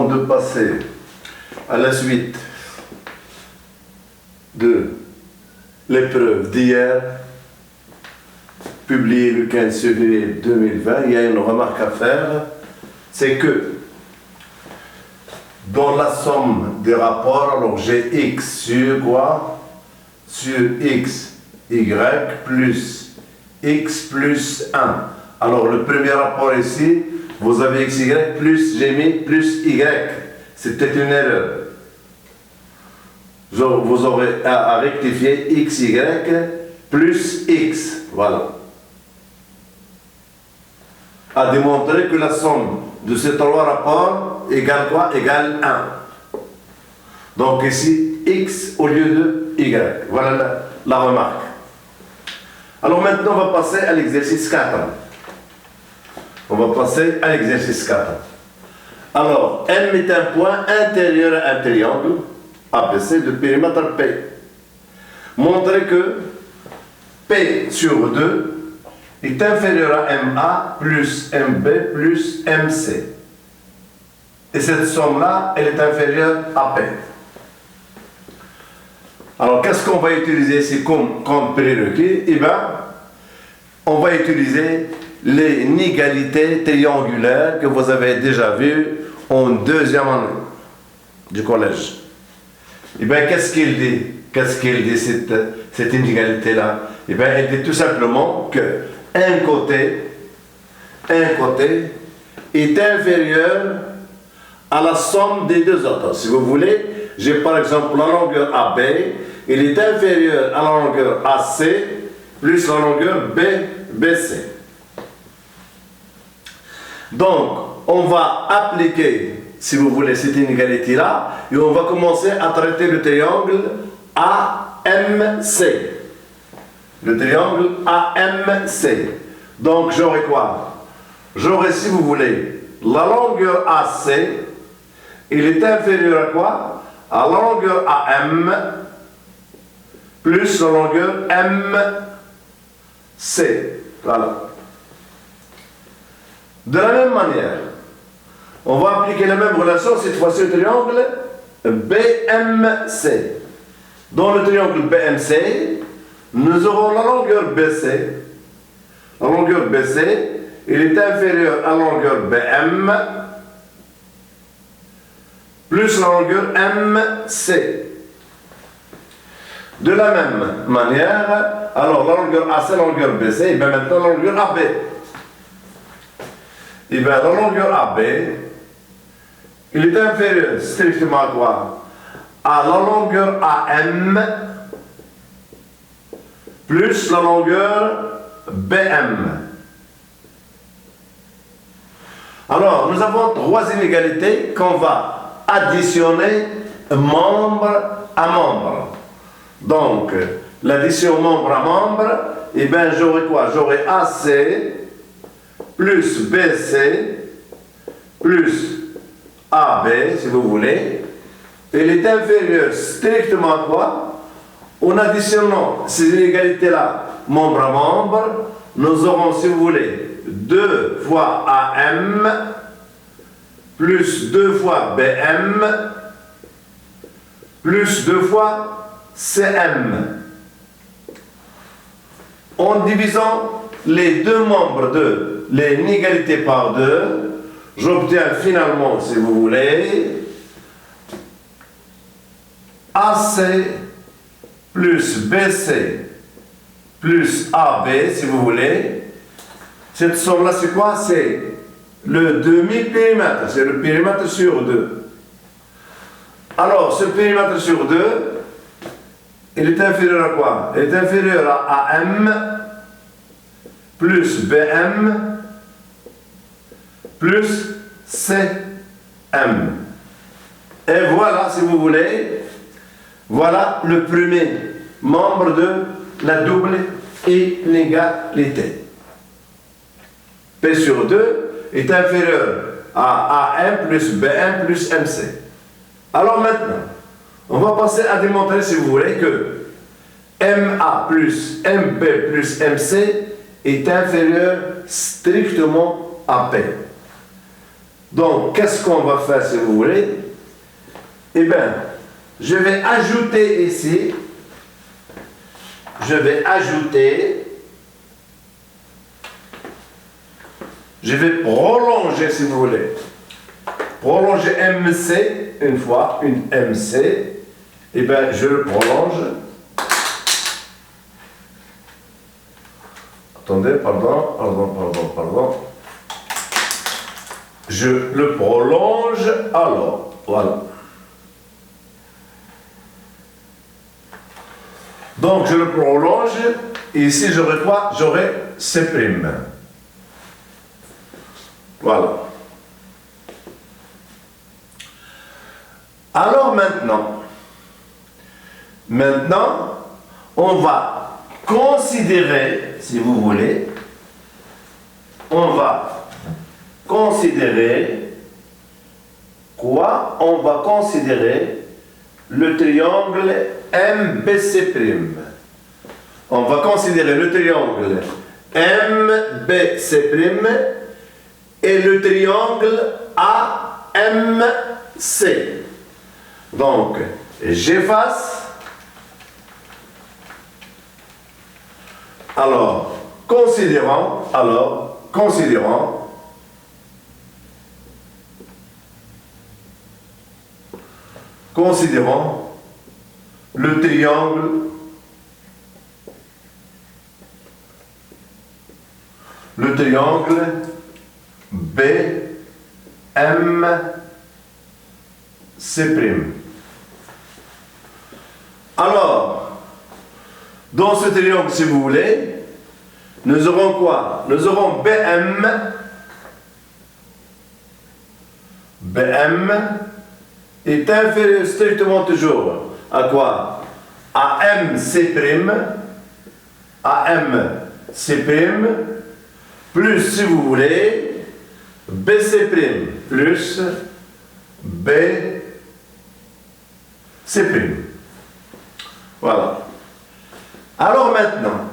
avant de passer à la suite de l'épreuve d'hier, publiée le 15 février 2020, il y a une remarque à faire, c'est que dans la somme des rapports, alors j'ai x sur quoi? Sur x, y plus x plus 1. Alors le premier rapport ici, vous avez x, y plus, j'ai mis plus y. C'est peut-être une erreur. Vous aurez à rectifier x, y plus x. Voilà. À démontrer que la somme de ces trois rapports égale quoi? Égale 1. Donc ici, x au lieu de y. Voilà la remarque. Alors maintenant, on va passer à l'exercice 4. On va passer à l'exercice 4. Alors, M est un point intérieur à un triangle ABC de périmètre P. Montrez que P sur 2 est inférieur à MA plus MB plus MC. Et cette somme-là, elle est inférieure à P. Alors, qu'est-ce qu'on va utiliser ici comme prérequis? Eh bien, on va utiliser les inégalités triangulaires que vous avez déjà vues en deuxième année du collège. Eh bien, qu'est-ce qu'il dit? Qu'est-ce qu'il dit cette inégalité-là? Eh bien, elle dit tout simplement que un côté est inférieur à la somme des deux autres. Si vous voulez, j'ai par exemple la longueur AB, il est inférieur à la longueur AC plus la longueur BC. Donc, on va appliquer, si vous voulez, cette inégalité-là, et on va commencer à traiter le triangle AMC. Le triangle AMC. Donc, j'aurai quoi? J'aurai, si vous voulez, la longueur AC, il est inférieur à quoi? À la longueur AM plus la longueur MC. Voilà. De la même manière, on va appliquer la même relation, cette fois-ci au triangle BMC. Dans le triangle BMC, nous aurons la longueur BC. La longueur BC, il est inférieur à la longueur BM plus la longueur MC. De la même manière, alors la longueur AC, la longueur BC, et bien maintenant la longueur AB. Et bien la longueur AB, il est inférieur strictement à quoi? À la longueur AM plus la longueur BM. Alors, nous avons trois inégalités qu'on va additionner membre à membre. Donc, l'addition membre à membre, eh bien, j'aurai quoi? J'aurai AC plus BC plus AB, si vous voulez. Il est inférieur strictement à quoi? En additionnant ces inégalités-là, membre à membre, nous aurons, si vous voulez, 2 fois AM plus 2 fois BM plus 2 fois CM. En divisant les deux membres de l'inégalité par 2, j'obtiens finalement, si vous voulez, AC plus BC plus AB, si vous voulez. Cette somme-là, c'est quoi? C'est le demi-périmètre, c'est le périmètre sur 2. Alors, ce périmètre sur 2, il est inférieur à quoi? Il est inférieur à AM plus BM plus CM. Et voilà, si vous voulez, voilà le premier membre de la double inégalité. P sur 2 est inférieur à AM plus BM plus MC. Alors maintenant, on va passer à démontrer, si vous voulez, que MA plus MB plus MC est inférieur strictement à P. Donc, qu'est-ce qu'on va faire si vous voulez? Eh bien, je vais ajouter ici, je vais prolonger si vous voulez. Prolonger MC, une fois, une MC, eh bien, je le prolonge. Attendez, pardon. Je le prolonge, alors, voilà. Donc, je le prolonge, et ici, j'aurai quoi? J'aurai C'. Voilà. Alors maintenant, on va considérer, si vous voulez, quoi? On va considérer le triangle MBC'. On va considérer le triangle MBC' et le triangle AMC. Donc, j'efface. Alors, considérons le triangle BMC'. Alors, dans ce triangle, si vous voulez, nous aurons quoi? Nous aurons BM est inférieur strictement toujours à quoi? À MC', plus, si vous voulez, BC' plus BC'. Voilà. Alors maintenant,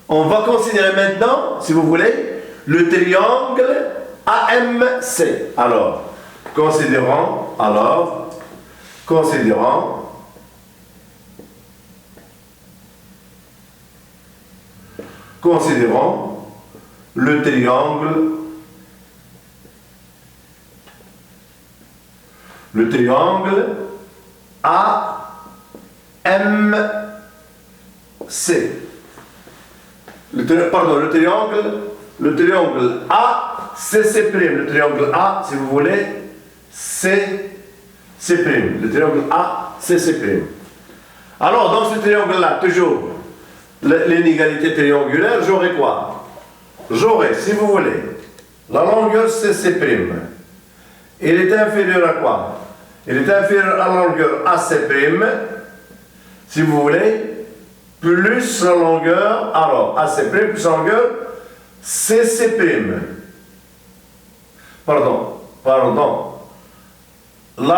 on va considérer maintenant, si vous voulez, le triangle AMC. Alors, considérons le triangle AMC. Le triangle ACC', le triangle A, si vous voulez, CC', le triangle ACC'. Alors, dans ce triangle-là, toujours, l'inégalité triangulaire, j'aurai quoi? J'aurai, si vous voulez, la longueur CC'. Il est inférieur à quoi? Il est inférieur à la longueur AC', si vous voulez, plus la longueur, alors AC' plus la longueur CC'. Pardon. La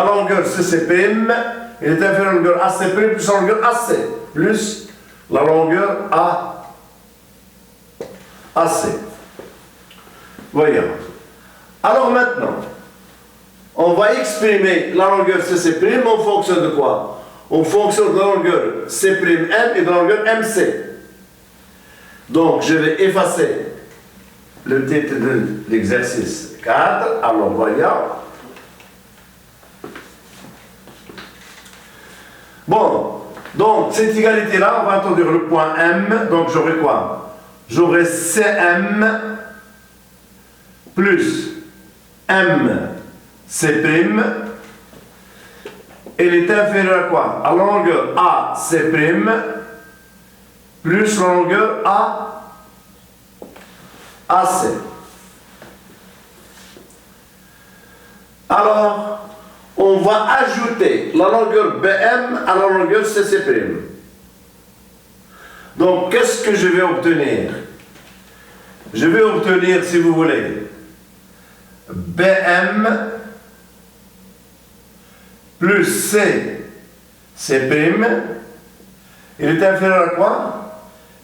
longueur CC', il est inférieur à la longueur AC' plus la longueur AC, plus la longueur AC. Voyons. Alors maintenant, on va exprimer la longueur CC' en fonction de quoi? En fonction de la longueur C'M et de la longueur MC. Donc, je vais effacer le titre de l'exercice 4. Alors, voyons. Bon, donc, cette égalité-là, on va introduire le point M. Donc, j'aurai quoi? J'aurai CM plus MC'. Elle est inférieure à quoi? À la longueur AC' plus la longueur AC. Alors, on va ajouter la longueur BM à la longueur CC'. Donc, qu'est-ce que je vais obtenir? Je vais obtenir, si vous voulez, BM plus C', il est inférieur à quoi?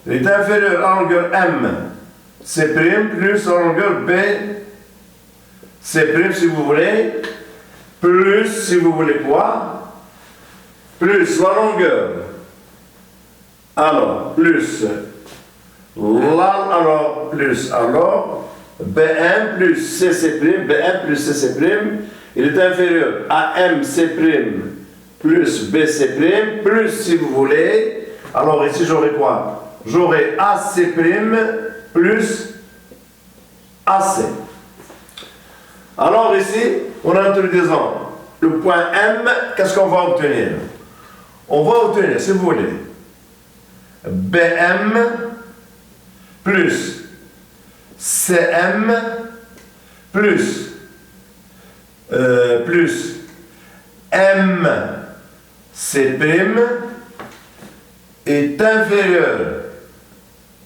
Il est inférieur à la longueur MC' plus la longueur BC'. C' si vous voulez, plus, si vous voulez quoi, plus la longueur, alors, plus, alors, BM plus CC', BM plus CC', il est inférieur à MC' plus BC', plus, si vous voulez, alors ici j'aurai quoi? J'aurai AC' plus AC. Alors ici, en introduisant le point M, qu'est-ce qu'on va obtenir? On va obtenir, si vous voulez, BM plus CM plus MC' est inférieur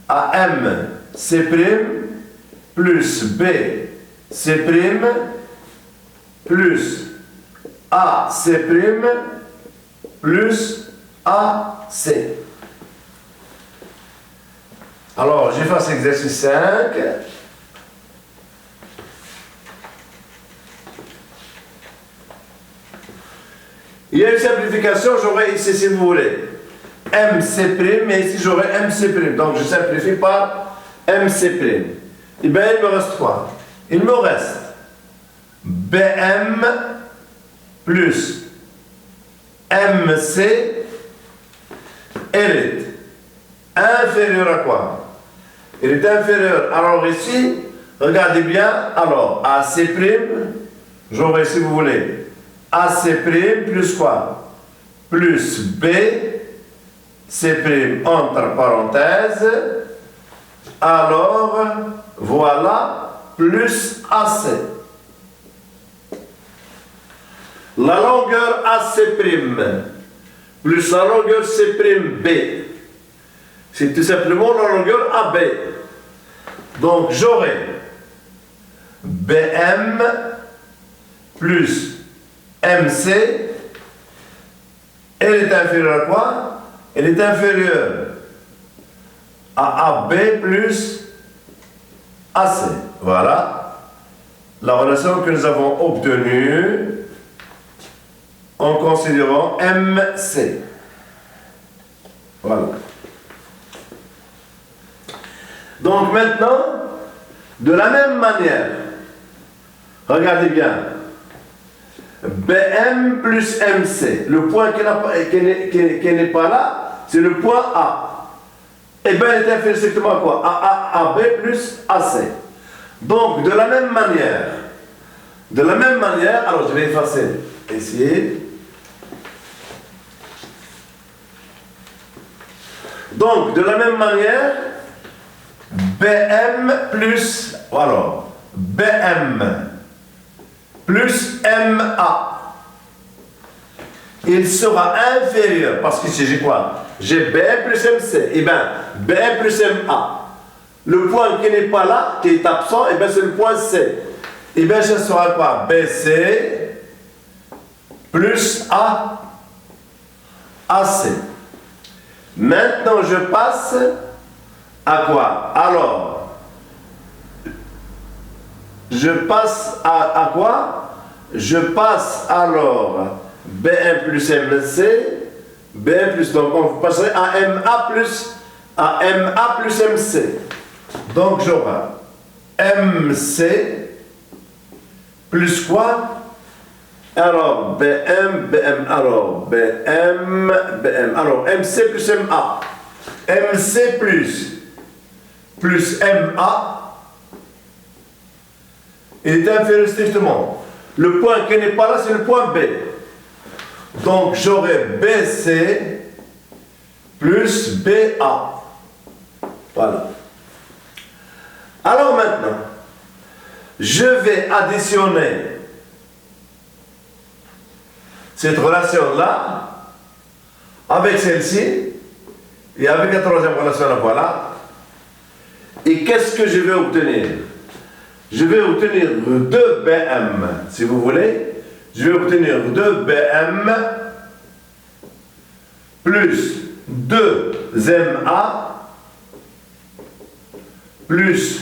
à MC' plus BC' plus AC' plus AC. Alors, j'efface exercice 5. Il y a une simplification, j'aurai ici, si vous voulez, MC', mais ici j'aurai MC'. Donc, je simplifie par MC'. Et bien, il me reste quoi? Il me reste BM plus MC, elle est inférieure à quoi? Elle est inférieure. Alors ici, regardez bien, alors AC', j'aurai, si vous voulez, AC' plus quoi? Plus B, C' entre parenthèses, alors voilà, plus AC. La longueur AC' plus la longueur C'B, c'est tout simplement la longueur AB. Donc j'aurai BM plus MC, elle est inférieure à quoi? Elle est inférieure à AB plus AC. Voilà la relation que nous avons obtenue en considérant MC. Voilà. Donc maintenant, de la même manière, regardez bien, BM plus MC, le point qui n'est pas là, c'est le point A. Et bien, il est inférieur strictement à quoi? À AB plus AC. Donc, de la même manière, alors je vais effacer ici. Donc, de la même manière, BM plus, alors, BM plus MA, il sera inférieur, parce qu'ici j'ai quoi? J'ai BM plus MC, et bien, BM plus MA. Le point qui n'est pas là, qui est absent, et bien c'est le point C. Et bien, ce sera quoi? BC plus AC. Maintenant, je passe à quoi? Alors, je passe à quoi? Je passe alors BM plus MC, BM plus, donc on passerait à MA plus MC. Donc j'aurai MC plus quoi? Alors BM, alors MC plus MA. MC plus MA est inférieur strictement. Le point qui n'est pas là, c'est le point B. Donc j'aurai BC plus BA. Voilà. Alors maintenant, je vais additionner cette relation-là avec celle-ci et avec la troisième relation, là, voilà. Et qu'est-ce que je vais obtenir? Je vais obtenir 2BM, si vous voulez. Je vais obtenir 2BM plus 2MA plus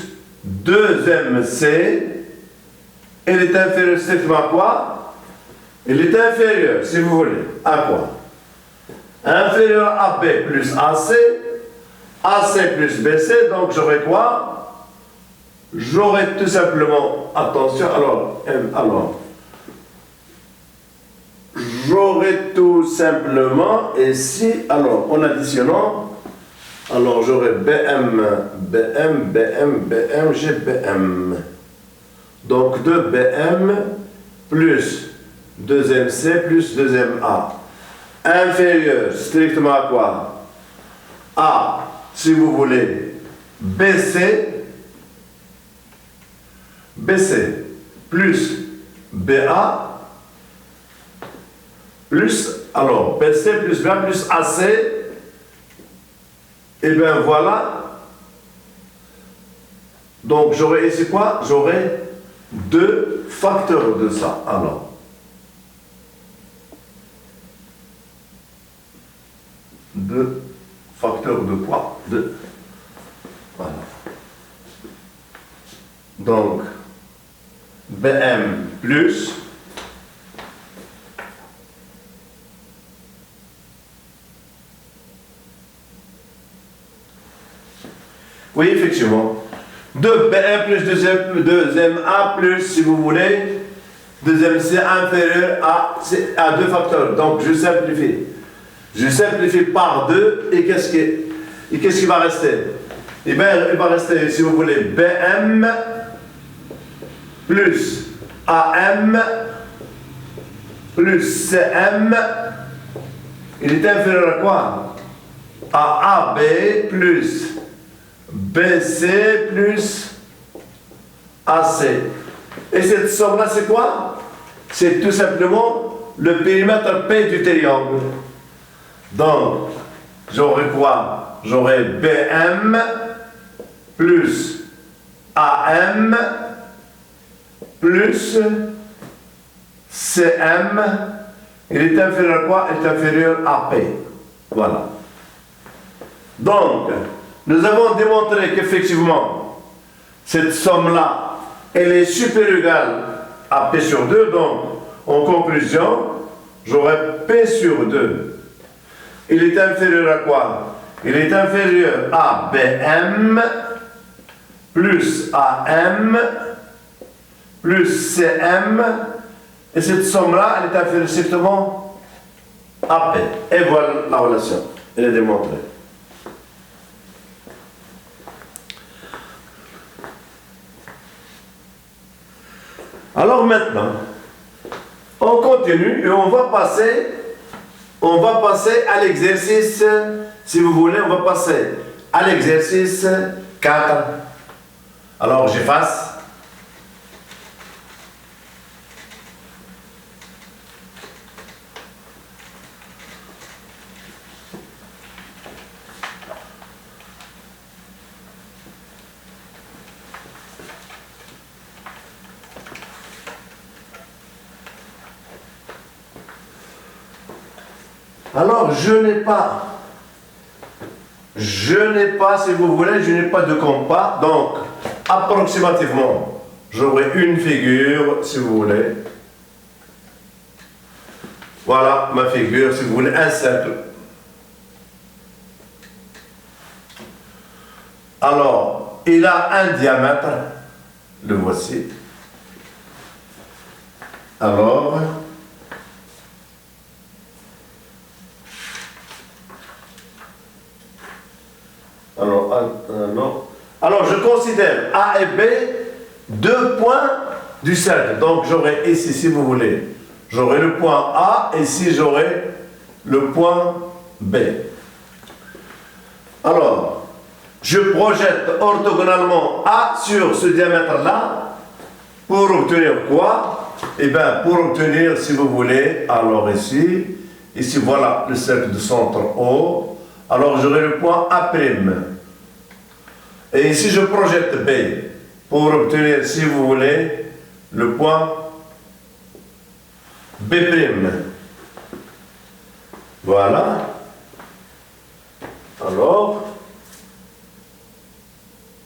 2MC il est inférieur strictement à quoi? Il est inférieur, si vous voulez, à quoi? Inférieur à B plus AC, AC plus BC, donc j'aurai quoi? J'aurai tout simplement, attention, alors, j'aurai tout simplement, ici, alors, en additionnant, alors j'aurai BM, GBM. Donc 2BM plus 2MC plus 2MA. Inférieur, strictement à quoi? A, si vous voulez, BC plus BA plus, alors, BC plus BA plus AC, et bien voilà. Donc j'aurai ici quoi? J'aurai deux facteurs de ça. Alors, deux facteurs de quoi? De. Voilà. Donc, BM plus oui, effectivement. 2BM plus 2MA plus, si vous voulez, 2MC inférieur à deux facteurs. Donc, je simplifie. Je simplifie par 2 et qu'est-ce qui va rester? Eh bien, il va rester, si vous voulez, BM plus AM plus CM. Il est inférieur à quoi? À AB plus BC plus AC. Et cette somme-là, c'est quoi? C'est tout simplement le périmètre P du triangle. Donc, j'aurai quoi? J'aurai BM plus AM plus CM. Il est inférieur à quoi? Il est inférieur à P. Voilà. Donc, nous avons démontré qu'effectivement, cette somme-là, elle est supérieure ou égale à P sur 2. Donc, en conclusion, j'aurai P sur 2. Il est inférieur à quoi? Il est inférieur à BM plus AM plus CM. Et cette somme-là, elle est inférieure strictement à P. Et voilà la relation. Elle est démontrée. Alors maintenant, on continue et on va passer à l'exercice, si vous voulez, on va passer à l'exercice 4. Alors j'efface. Alors, je n'ai pas, si vous voulez, je n'ai pas de compas, donc, approximativement, j'aurai une figure, si vous voulez. Voilà ma figure, si vous voulez, un cercle. Alors, il a un diamètre, le voici. Alors, alors, je considère A et B deux points du cercle. Donc, j'aurai ici, si vous voulez, j'aurai le point A et ici, j'aurai le point B. Alors, je projette orthogonalement A sur ce diamètre-là pour obtenir quoi? Eh bien, pour obtenir, si vous voulez, alors ici, voilà le cercle de centre O. Alors, j'aurai le point A'. Et ici, je projette B pour obtenir, si vous voulez, le point B'. Voilà. Alors,